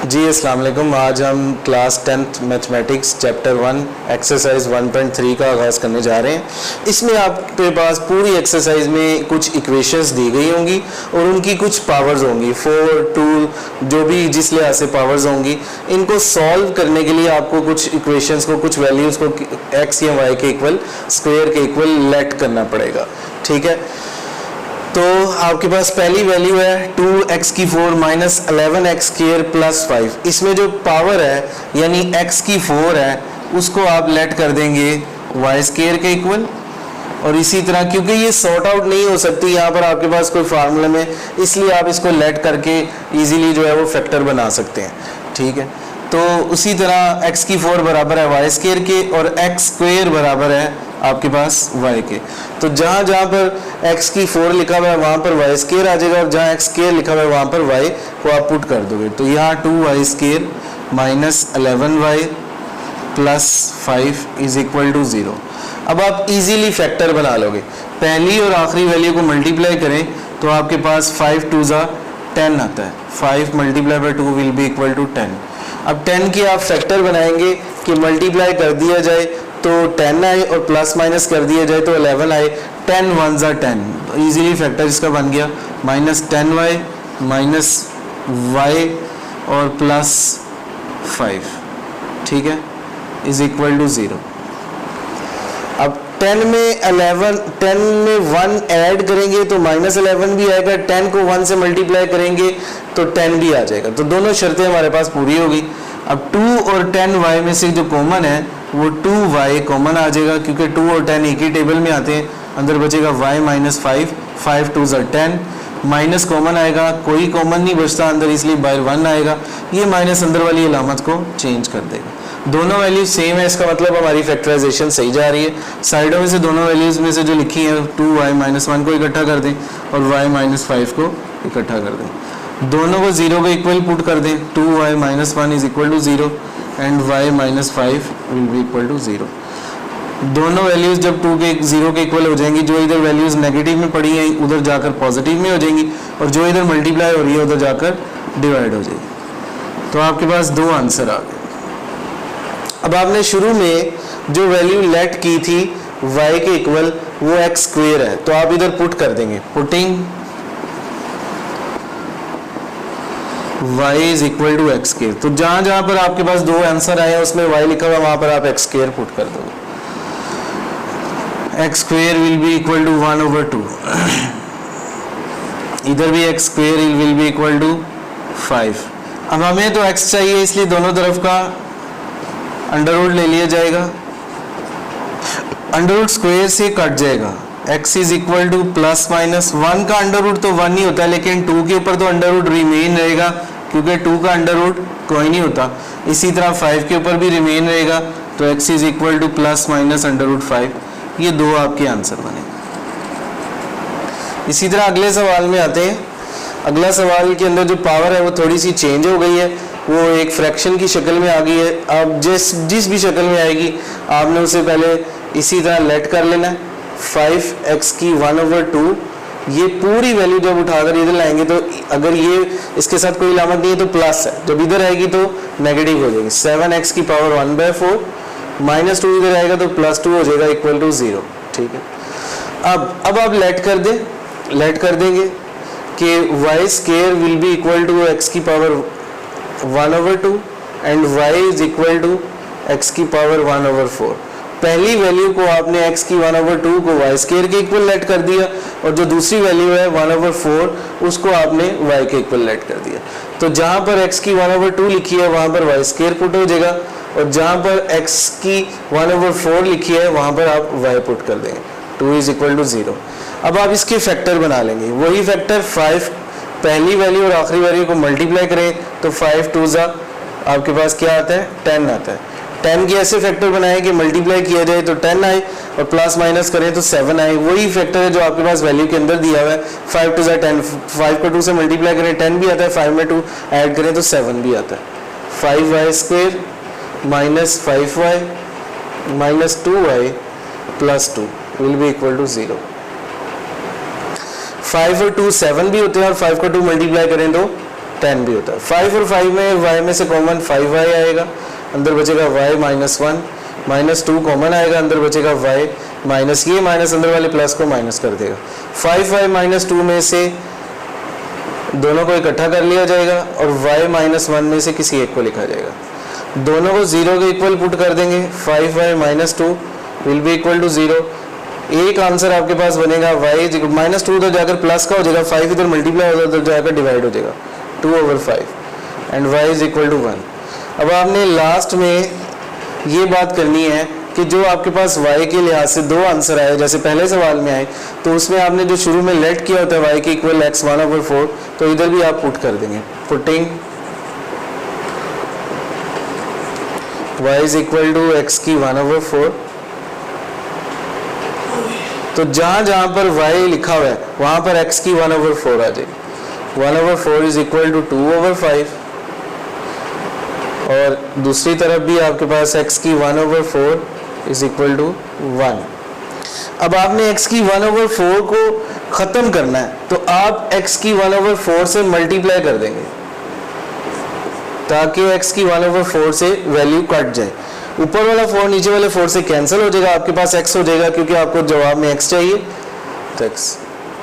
जी अस्सलाम वालेकुम। आज हम class 10th mathematics chapter 1 exercise 1.3 का आगाज़ करने जा रहे हैं। इसमें आपके पास पूरी एक्सरसाइज में कुछ इक्वेशंस दी गई होंगी और उनकी कुछ पावर्स होंगी, 4, 2 जो भी जिस लिहाज से पावर्स होंगी, इनको सॉल्व करने के लिए आपको कुछ इक्वेशंस को, कुछ वैल्यूज़ को एक्स या वाई के इक्वल, स्क्वायर के इक्वल लेट करना पड़ेगा। ठीक है, तो आपके पास पहली वैल्यू है 2x की 4 माइनस 11x स्क्वायर प्लस 5। इसमें जो पावर है यानी x की 4 है उसको आप लेट कर देंगे y स्क्वायर के इक्वल। और इसी तरह क्योंकि ये सॉर्ट आउट नहीं हो सकती यहाँ पर आपके पास कोई फार्मूला में, इसलिए आप इसको लेट करके इजीली जो है वो फैक्टर बना सकते हैं। ठीक है, तो उसी तरह x की 4 बराबर है y स्क्वायर के और x स्क्वायर बराबर है आपके पास y के। तो जहाँ जहाँ पर x की 4 लिखा हुआ है वहाँ पर y स्क्वायर आ जाएगा और जहाँ x स्क्वायर लिखा हुआ है वहाँ पर y को आप पुट कर दोगे। तो यहाँ 2y square minus 11y plus 5 is equal to 0। अब आप इजीली फैक्टर बना लोगे। पहली और आखिरी वैल्यू को मल्टीप्लाई करें तो आपके पास 5 2 ज़ा 10 आता है। 5 multiply by 2 will be equal to 10। अब 10 की आप फैक्टर बनाएंगे कि मल्टीप्लाई कर दिया जाए तो 10 आए और प्लस माइनस कर दिया जाए तो 11 आए। 10 1 ज़ा 10, इजीली फैक्टर इसका बन गया माइनस 10y माइनस y और प्लस 5। ठीक है, इज इक्वल टू 0। अब 10 में 1 ऐड करेंगे तो माइनस 11 भी आएगा। 10 को 1 से मल्टीप्लाई करेंगे तो 10 भी आ जाएगा। तो दोनों शर्तें हमारे पास पूरी होगी। अब 2 और 10y में से जो कॉमन है वो 2y कॉमन आ जाएगा क्योंकि 2 और 10 एक ही टेबल में आते हैं। अंदर बचेगा y माइनस 5, 5 2 ज़ा 10, माइनस कॉमन आएगा, कोई कॉमन नहीं बचता अंदर, इसलिए बाहर 1 आएगा। ये माइनस अंदर वाली अलामत को चेंज कर देगा। दोनों वैल्यूज सेम है, इसका मतलब हमारी फैक्टराइजेशन सही जा रही है। साइडों में से दोनों वैल्यूज में से जो लिखी है 2y माइनस 1 को इकट्ठा कर दें और y माइनस 5 को इकट्ठा कर दें। दोनों को 0 के इक्वल पुट कर दें। 2y minus 1 is equal to 0 and y minus 5 will be equal to 0। दोनों वैल्यूज जब 2 के 0 के इक्वल हो जाएंगी, जो इधर वैल्यूज नेगेटिव में पड़ी हैं उधर जाकर पॉजिटिव में हो जाएंगी और जो इधर मल्टीप्लाई हो रही है उधर जाकर डिवाइड हो जाएगी। तो आपके पास दो आंसर आ गए। अब आपने शुरू में जो वैल्यू लेट की थी y के इक्वल वो x स्क्वायर है, तो आप इधर पुट कर देंगे। Putting y is equal to x square. तो जहां जहां पर आपके पास दो आंसर आए हैं उसमें y लिखा हुआ वहां पर आप एक्स स्क्वायर पुट कर दोगे। X square will be equal to 1/2। इधर भी x square will be equal to 5। अब हमें तो x चाहिए इसलिए दोनों तरफ का अंडर रूट ले लिया जाएगा। अंडर रूट स्क्वायर से कट जाएगा। x is equal to plus minus 1 का अंडर रूट तो 1 ही होता है, लेकिन 2 के ऊपर तो अंडर रूट रिमेन रहेगा क्योंकि 2 का अंडर रूट कोई नहीं होता। इसी तरह 5 के ऊपर भी रिमेन रहेगा, तो x is equal to plus minus under root 5। ये दो आपके आंसर बने। इसी तरह अगले सवाल में आते हैं। अगला सवाल के अंदर जो पावर है वो थोड़ी सी चेंज हो गई है, वो एक फ्रैक्शन की शक्ल में आ गई है। अब जिस भी शक्ल में आएगी आपने उसे पहले इसी तरह लेट कर लेना है। 5x की 1/2, ये पूरी वैल्यू जब उठाकर इधर लाएंगे तो अगर ये इसके साथ कोई अलामत नहीं है तो प्लस है, जब इधर आएगी तो नेगेटिव हो जाएगी। 7x की पावर 1/4 माइनस 2 इधर आएगा तो प्लस 2 हो जाएगा इक्वल टू 0। ठीक है, अब आप लेट कर देंगे कि y square will be equal to x की power 1/2 and y is equal to x की पावर 1/4। पहली वैल्यू को आपने x की 1/2 को y स्क्वायर के इक्वल लेट कर दिया और जो दूसरी वैल्यू है 1/4 उसको आपने y के इक्वल लेट कर दिया। तो जहां पर x की 1/2 लिखी है वहां पर y स्क्वायर पुट हो जाएगा और जहां पर x की 1/4 लिखी है वहां पर आप y पुट कर देंगे। 2 इज इक्वल टू 0। अब आप इसके फैक्टर बना लेंगे। वही फैक्टर 5 पहली वैल्यू और आखिरी वैल्यू को मल्टीप्लाई करें तो 5 2 ज़ा आपके पास क्या आता है 10 आता है। 10 के ऐसे फैक्टर बनाए कि मल्टीप्लाई किया जाए तो 10 आए और प्लस माइनस करें तो 7 आए। वही फैक्टर है जो आपके पास वैल्यू के अंदर दिया हुआ है। 5 2 ज़ा 10, 5 को 2 से मल्टीप्लाई करें 10 भी आता है, 5 में 2 ऐड करें तो 7 भी आता है। 5y square minus 5y minus 2y plus 2 will be equal to 0। 5 और 2 7 भी होते हैं और 5 को 2 मल्टीप्लाई करें तो 10 भी होता है। 5 और 5 में y में से कॉमन 5y आएगा, अंदर बचेगा y -1, -2 कॉमन आएगा, अंदर बचेगा y माइनस, ये माइनस अंदर वाले प्लस को माइनस कर देगा। 5y -2 में से दोनों को इकट्ठा कर लिया जाएगा और y -1 में से किसी एक को लिखा जाएगा। दोनों को 0 के इक्वल पुट कर देंगे, 5y -2 will be equal to 0। एक आंसर आपके पास बनेगा y -2 उधर जाकर प्लस का हो जाएगा, 5 इधर मल्टीप्लाई होगा, उधर जाकर डिवाइड हो जाएगा 2/5 and y is equal to 1। अब आपने लास्ट में ये बात करनी है कि जो आपके पास y के लिहाज से दो आंसर आए, जैसे पहले सवाल में आए, तो उसमें आपने जो शुरू में लेट किया होता है y के इक्वल x 1/4, तो इधर भी आप पुट कर देंगे। Putting y is equal to x की 1/4, तो जहां जहां पर y लिखा हुआ है वहां पर x की 1/4 आ जाएगी। 1/4 इज इक्वल टू 2/5, और दूसरी तरफ भी आपके पास x की 1/4 इज इक्वल टू 1। अब आपने x की 1/4 को ख़त्म करना है, तो आप x की 1/4 से मल्टीप्लाई कर देंगे ताकि x की 1/4 से वैल्यू कट जाए। ऊपर वाला 4 नीचे वाले 4 से कैंसिल हो जाएगा, आपके पास x हो जाएगा, क्योंकि आपको जवाब में x चाहिए। तो x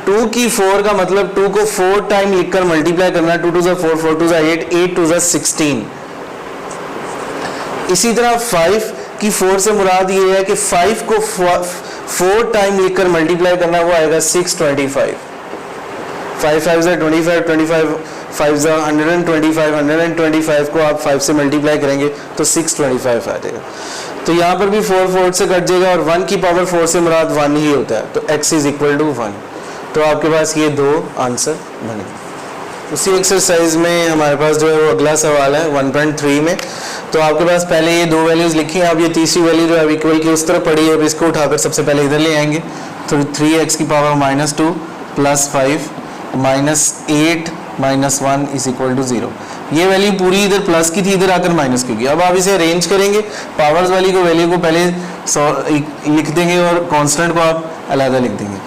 2 की 4 का मतलब 2 को 4 टाइम लिखकर मल्टीप्लाई करना है। 2 2 4, 4 2 8, 8 2 16। इसी तरह 5 की 4 से मुराद ये है कि 5 को 4 टाइम लिखकर मल्टीप्लाई करना, वो आएगा 625। 5 5 25, 25 5 125, 125 को आप 5 से मल्टीप्लाई करेंगे तो 625 आ जाएगा। तो यहाँ पर भी 4 4 से कट जाएगा, और 1 की पावर 4 से मुराद 1 ही होता है, तो x इज इक्वल टू 1। तो आपके पास ये दो आंसर बने। उसी एक्सरसाइज में हमारे पास जो है वो अगला सवाल है 1.3 में। तो आपके पास पहले ये दो वैल्यूज लिखी हैं, अब ये तीसरी वैल्यू जो है इक्वल की उस तरफ पड़ी है, अब इसको उठाकर सबसे पहले इधर ले आएंगे। तो 3x की पावर -2 + 5 -8 -1 इज इक्वल टू 0। ये वैल्यू पूरी इधर प्लस की थी, इधर आकर माइनस की होगी। अब आप इसे अरेंज करेंगे, पावर्स वाली को वैल्यू को पहले लिख देंगे और कांस्टेंट को आप अलग लिख देंगे।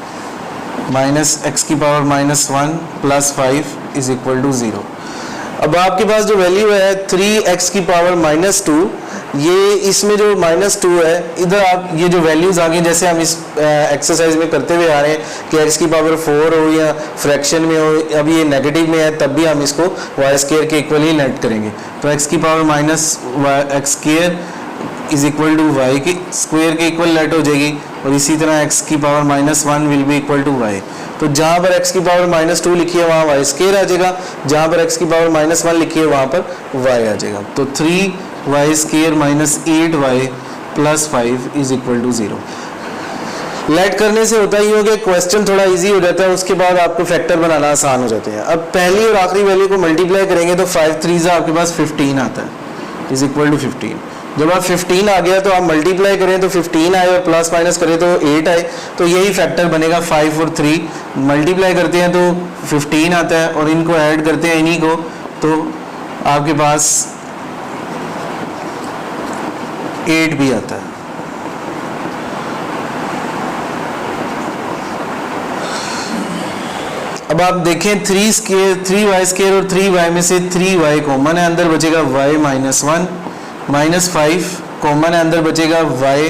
-x की पावर -1 + 5 इज इक्वल टू 0। अब आपके पास जो वैल्यू है 3x की पावर -2, ये इसमें जो -2 है, इधर आप ये जो वैल्यूज आ गई, जैसे हम इस एक्सरसाइज में करते हुए आ रहे हैं कि x की पावर 4 हो या फ्रैक्शन में हो, अब ये नेगेटिव में है, तब भी हम इसको y² के इक्वल ही लेट करेंगे। तो x की power -x² is equal to y की स्क्वायर के इक्वल लेट हो जाएगी, और इसी तरह x की power -1 will be equal to y। तो जहाँ पर x की पावर -2 लिखी है वहाँ y² आ जाएगा, जहाँ पर x की पावर -1 लिखी है वहाँ पर y आ जाएगा। तो 3y² -8y + 5 is equal to 0। Late करने से होता ही हो कि क्वेश्चन थोड़ा इजी हो जाता है, उसके बाद आपको फैक्टर बनाना आसान हो जाते हैं। अब पहली और आखिरी वैल्यू को मल्टीप्लाई करेंगे तो 5 3 आपके पास 15 आता है, इज इक्वल टू 15। जब आप 15 आ गया तो आप मल्टीप्लाई करें तो 15 आए, और प्लस माइनस करें तो 8 आए, तो यही फैक्टर बनेगा। 5 और 3 मल्टीप्लाई करते हैं तो 15 आता है, और इनको ऐड करते हैं इन्हीं को, तो आपके पास 8 भी आता है। अब आप देखें 3y² और 3y में से 3y कॉमन है, अंदर बचेगा y -1, -5 कॉमन है, अंदर बचेगा y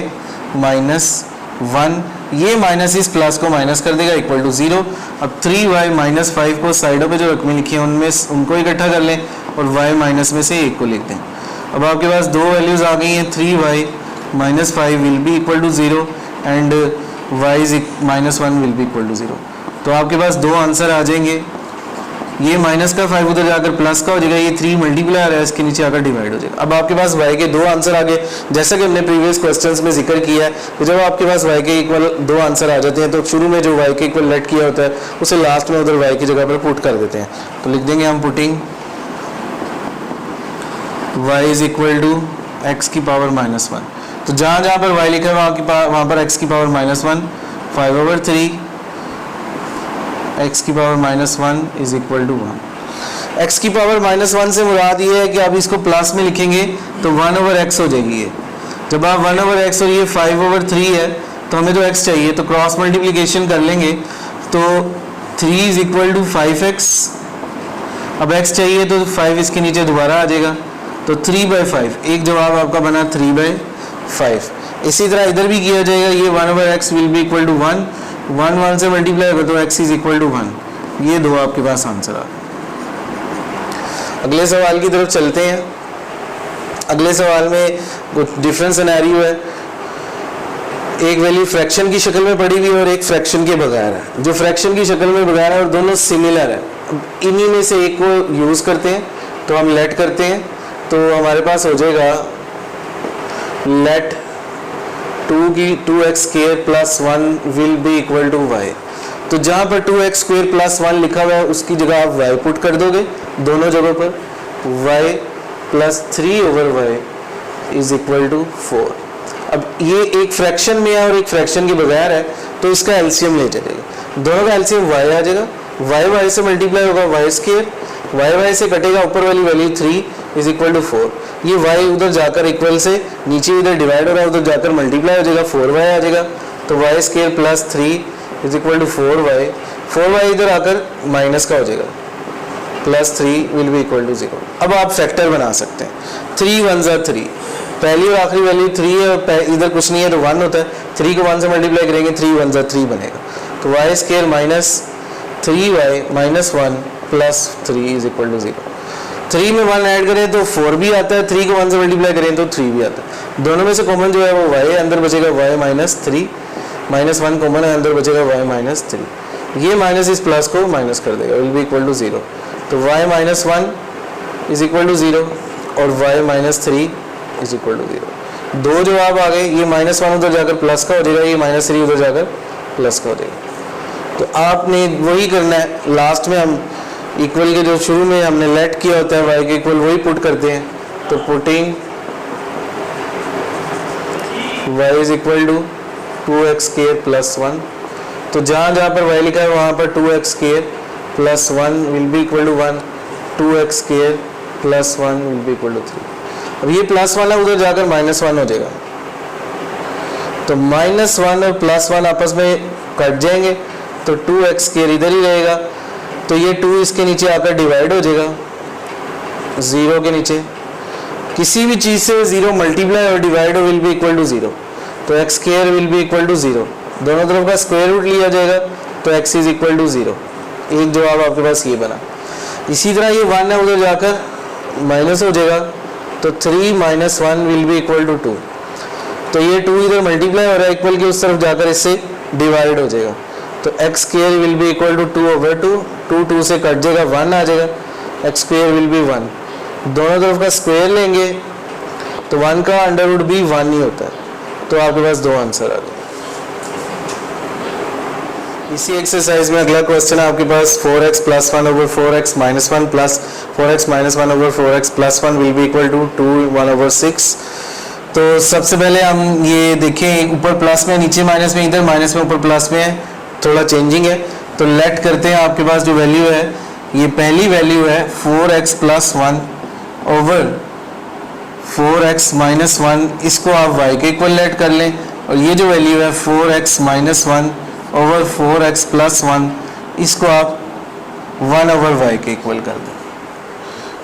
-1। ये माइनस इस प्लस को माइनस कर देगा, इक्वल टू 0। अब 3y -5 को साइडों पे जो रकमें लिखी हैं उनमें उनको इकट्ठा कर लें, और y माइनस में से 1 को लिख दें। अब आपके पास दो वैल्यूज आ गई हैं, 3y -5 will be equal to 0 and y -1 will be equal to 0। तो आपके पास दो आंसर आ जाएंगे। ये माइनस का 5 उधर जाकर प्लस का हो जाएगा, ये 3 मल्टीप्लाई आ रहा है, इसके नीचे आकर डिवाइड हो जाएगा। अब आपके पास y के दो आंसर आ गए, जैसा कि हमने प्रीवियस क्वेश्चंस में जिक्र किया है कि जब आपके पास y के इक्वल दो आंसर आ जाते हैं तो शुरू में जो y के इक्वल लेट किया होता है उसे लास्ट में उधर y की जगह पर पुट कर देते हैं। तो लिख देंगे हम putting y is equal to x की पावर -1। तो जहाँ जहाँ पर y लिखा है वहाँ पर x की पावर -1, 5/3 x की power -1 is equal to 1। x की पावर -1 से मुराद ये है कि आप इसको प्लस में लिखेंगे तो 1/x हो जाएगी ये। जब आप 1/x और ये 5/3 है तो हमें तो x चाहिए, तो क्रॉस मल्टीप्लिकेशन कर लेंगे तो 3 इज इक्वल टू 5x अब x चाहिए तो 5 इसके नीचे दोबारा आ जाएगा, तो 3/5, एक जवाब आपका बना 3/5। इसी तरह इधर भी किया जाएगा, ये 1/x will be equal to 1, 1 से मल्टीप्लाई होगा तो x इज इक्वल टू 1। ये दो आपके पास आंसर आ गए। अगले सवाल की तरफ चलते हैं। अगले सवाल में कुछ डिफरेंट सिनेरियो है, एक वैल्यू फ्रैक्शन की शक्ल में पड़ी हुई है और एक फ्रैक्शन के बगैर है। जो फ्रैक्शन की शक्ल में बगैर है और दोनों सिमिलर है, इन्हीं में से एक को यूज़ करते हैं, तो हम लेट करते हैं, तो हमारे पास हो जाएगा let 2x² plus 1 will be equal to y। तो जहाँ पर 2x² प्लस 1 लिखा हुआ है उसकी जगह आप y पुट कर दोगे, दोनों जगहों पर y plus 3/y is equal to 4। अब ये एक फ्रैक्शन में है और एक फ्रैक्शन के बगैर है, तो इसका एलसीएम ले जाएगा, दोनों का एलसीएम y आ जाएगा, y से मल्टीप्लाई होगा y², y से कटेगा ऊपर वाली वैल्यू 3 इज इक्वल टू 4। ये y उधर जाकर इक्वल से नीचे इधर डिवाइड हो रहा है, उधर जाकर मल्टीप्लाई हो जाएगा, 4y आ जाएगा, तो y² plus 3 is equal to 4y इधर आकर माइनस का हो जाएगा, plus 3 will be equal to 0। अब आप फैक्टर बना सकते हैं, 3 1 ज़ा 3, पहली और आखिरी वैल्यू 3 है और इधर कुछ नहीं है तो 1 होता है, 3 को 1 से मल्टीप्लाई करेंगे 3 1 ज़ा 3 बनेगा, तो y² minus 3y minus 1 plus 3 is equal to 0। 3 में 1 ऐड करें तो 4 भी आता है, 3 को 1 से मल्टीप्लाई करें तो 3 भी आता है, दोनों में से कॉमन जो है वो y है, अंदर बचेगा y माइनस 3, माइनस 1 कॉमन है, अंदर बचेगा y माइनस 3, ये माइनस इस प्लस को माइनस कर देगा, विल बी इक्वल टू 0, तो y minus 1 is equal to 0 और y minus 3 is equal to 0। दो जवाब आ गए, ये माइनस 1 उधर जाकर प्लस का हो जाएगा, ये माइनस 3 उधर जाकर प्लस का हो जाएगा। तो आपने वही करना है, लास्ट में हम इक्वल के जो शुरू में हमने लेट किया होता है y के इक्वल वही पुट करते हैं, तो putting y is equal to 2x² plus 1, तो जहाँ जहाँ पर y लिखा है वहाँ पर 2x² plus 1 will be equal to 1, 2x² plus 1 will be equal to 3। अब ये प्लस 1 है, उधर जाकर माइनस 1 हो जाएगा, तो माइनस 1 और प्लस 1 आपस में कट जाएंगे, तो 2x² इधर ही रहेगा, तो ये 2 इसके नीचे आकर डिवाइड हो जाएगा 0 के नीचे, किसी भी चीज़ से 0 मल्टीप्लाई और divide will be equal to 0, तो x² will be equal to 0, दोनों तरफ का स्क्वायर रूट लिया जाएगा, तो x इज इक्वल टू 0। एक जवाब आपके पास ये बना। इसी तरह ये 1 है, उधर जाकर माइनस हो जाएगा, तो 3 minus 1 will be equal to 2, तो ये 2 इधर मल्टीप्लाई हो रहा है इक्वल के उस तरफ जाकर इससे डिवाइड हो जाएगा, तो x² will be equal to 2/2, 2 से कट जाएगा 1 आ जाएगा, x² विल बी 1, दोनों तरफ का स्क्वायर लेंगे तो 1 का अंडर रूट भी 1 ही होता है, तो आपके पास दो आंसर आ गए। इसी एक्सरसाइज में अगला क्वेश्चन है आपके पास 4x plus 1 over 4x minus 1 plus 4x minus 1 over 4x plus 1 will be equal to 2 1/6। तो सबसे पहले हम ये देखें, ऊपर प्लस में, नीचे माइनस में, इधर माइनस में, ऊपर प्लस में है, थोड़ा चेंजिंग है, तो लेट करते हैं। आपके पास जो वैल्यू है, ये पहली वैल्यू है 4x plus 1 over 4x minus 1, इसको आप y के इक्वल लेट कर लें, और ये जो वैल्यू है 4x minus 1 over 4x plus 1, इसको आप 1/y के इक्वल कर दें।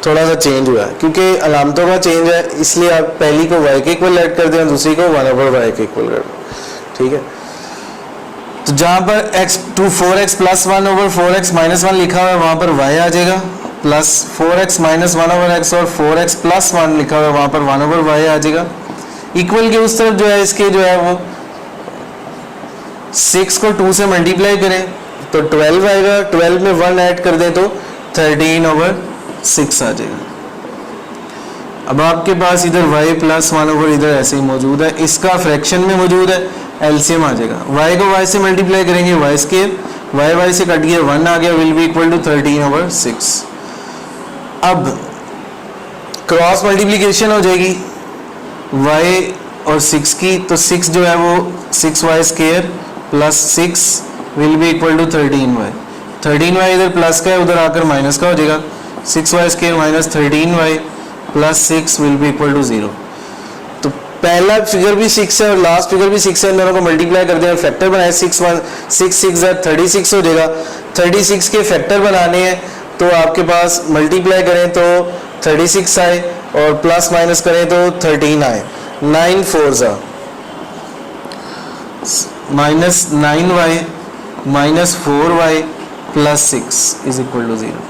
थोड़ा सा चेंज हुआ है क्योंकि अलामतों का चेंज है, इसलिए आप पहली को y के इक्वल लेट कर दें और दूसरी को 1/y के इक्वल कर दें, ठीक है। तो जहाँ पर 4x plus 1 over 4x minus 1 लिखा हुआ है वहाँ पर y आ जाएगा, plus 4x minus 1 over x और 4x प्लस 1 लिखा हुआ है वहाँ पर 1/y आ जाएगा। इक्वल के उस तरफ जो है इसके जो है वो 6 को 2 से मल्टीप्लाई करें तो 12 आएगा, 12 में 1 ऐड कर दें तो 13/6 आ जाएगा। अब आपके पास इधर y प्लस 1 ओवर इधर ऐसे ही मौजूद है, इसका फ्रैक्शन में मौजूद है, एलसीएम आ जाएगा। y को y से मल्टीप्लाई करेंगे, y² y से कट गया 1 आ गया, विल बी इक्वल टू 13/6। अब क्रॉस मल्टीप्लिकेशन हो जाएगी y और 6 की, तो 6 जो है वो 6y² plus 6 will be equal to 13y। 13y इधर प्लस का है, उधर आकर माइनस का हो जाएगा, 6y² minus 13y plus 6 will be equal to 0। तो पहला फिगर भी 6 है और लास्ट फिगर भी 6 है, इन दोनों को मल्टीप्लाई कर दें और फैक्टर बनाए, 6 6 36 हो जाएगा। 36 के फैक्टर बनाने हैं तो आपके पास मल्टीप्लाई करें तो 36 आए और प्लस माइनस करें तो 13 आए। 9 4 ज़ा minus 9y minus 4y plus 6 is equal to 0।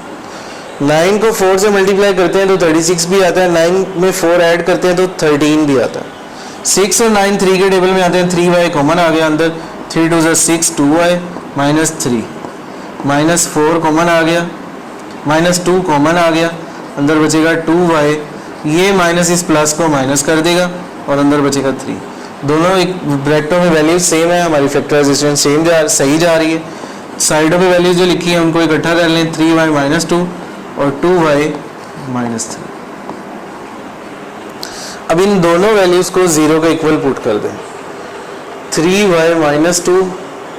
9 को 4 से मल्टीप्लाई करते हैं तो 36 भी आता है, 9 में 4 ऐड करते हैं तो 13 भी आता है। 6 और 9 3 के टेबल में आते हैं, 3y कॉमन आ गया अंदर, 3 2 6 2y माइनस 3 माइनस 4 कॉमन आ गया, माइनस 2 कॉमन आ गया, अंदर बचेगा 2y, ये माइनस इस प्लस को माइनस कर देगा और अंदर बचेगा 3। दोनों एक ब्रैकेटों में वैल्यूज सेम है, हमारी फैक्टराइजेशन सही जा रही है। साइडों पे वैल्यूज जो लिखी है उनको इकट्ठा कर लें, 3y माइनस 2 और 2y माइनस 3। अब इन दोनों वैल्यूज को 0 के इक्वल पुट कर दें। 3y minus 2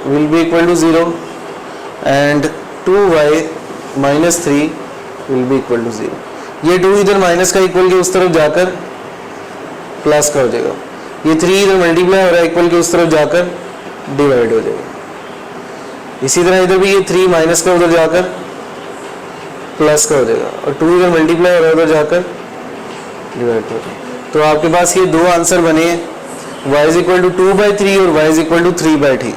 will be equal to 0 and 2y minus 3 will be equal to 0। ये 2 इधर माइनस का इक्वल के उस तरफ जाकर प्लस का हो जाएगा, ये 3 इधर मल्टीप्लाई हो रहा है इक्वल के उस तरफ जाकर डिवाइड हो जाएगा। इसी तरह इधर भी ये 3 माइनस का उधर जाकर प्लस का हो जाएगा और 2 इधर मल्टीप्लाई हो रहा है उधर जाकर डिवाइड हो जाएगा। तो आपके पास ये दो आंसर बने हैं, y इज इक्वल टू 2/3 और y इज इक्वल टू 3/3।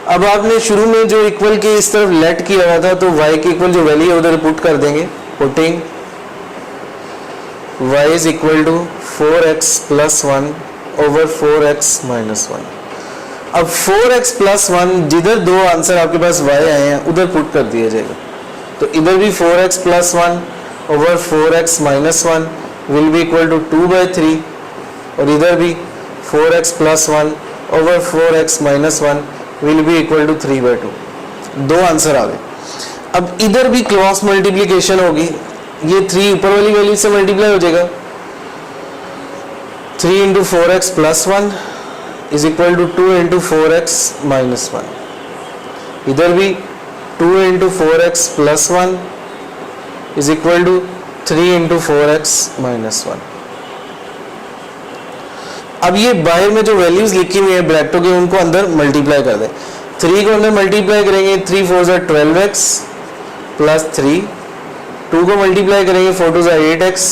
अब आपने शुरू में जो इक्वल के इस तरफ लेट किया हुआ था तो y के इक्वल जो वैल्यू है उधर पुट कर देंगे, putting y is equal to 4x plus 1 over 4x minus 1। अब 4x प्लस 1 जिधर दो आंसर आपके पास y आए हैं उधर पुट कर दिया जाएगा, तो इधर भी 4x plus 1 over 4x minus 1 will be equal to 2/3 और इधर भी 4x plus 1 over 4x minus 1 will be equal to 3/2। दो आंसर आ गए। अब इधर भी क्रॉस मल्टीप्लीकेशन होगी, ये 3 ऊपर वाली वैल्यू से मल्टीप्लाई हो जाएगा, 3 into 4x plus 1 is equal to 2 into 4x minus 1। इधर भी 2 into 4x plus 1 is equal to 3 into 4x minus 1। अब ये बाहर में जो वैल्यूज लिखी हुई है ब्रैकेटों के उनको अंदर मल्टीप्लाई कर दें। 3 को अंदर मल्टीप्लाई करेंगे, 3 4 ज़ा 12x प्लस 3, 2 को मल्टीप्लाई करेंगे, 4 2 ज़ा 8x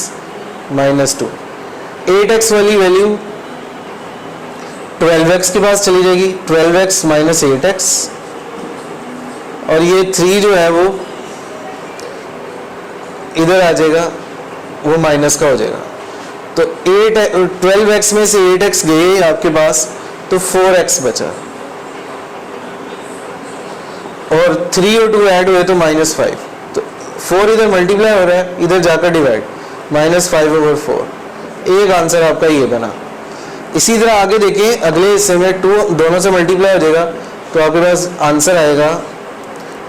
माइनस 2। 8x वाली वैल्यू 12x के पास चली जाएगी, 12x माइनस 8x, और ये 3 जो है वो इधर आ जाएगा, वो माइनस का हो जाएगा। तो 12x में से 8x गए आपके पास तो 4x बचा, और 3 और 2 ऐड हुए तो माइनस 5। तो 4 इधर मल्टीप्लाई हो रहा है, इधर जाकर डिवाइड, माइनस 5 ओवर 4। एक आंसर आपका ये बना। इसी तरह आगे देखें, अगले हिस्से में 2 दोनों से मल्टीप्लाई हो जाएगा तो आपके पास आंसर आएगा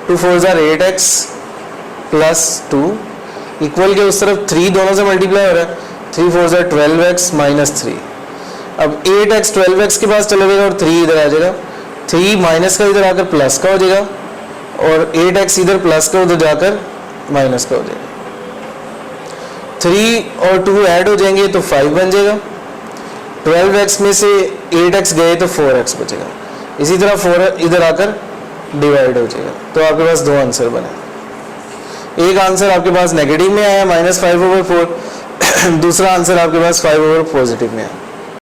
2 4 ज़ा 8x प्लस 2 इक्वल के उस तरफ 3 दोनों से मल्टीप्लाई हो रहा है, 3 4 ज़ा 12x माइनस 3। अब 8x 12x के पास चला जाएगा और 3 इधर आ जाएगा, 3 माइनस का इधर आकर प्लस का हो जाएगा और 8x इधर प्लस का उधर जाकर माइनस का हो जाएगा। 3 और 2 ऐड हो जाएंगे तो 5 बन जाएगा, 12x में से 8x गए तो 4x बचेगा। इसी तरह 4 इधर आकर डिवाइड हो जाएगा। तो आपके पास दो आंसर बने, एक आंसर आपके पास नेगेटिव में आया -5 ओवर 4, दूसरा आंसर आपके पास 5 ओवर पॉजिटिव में आया।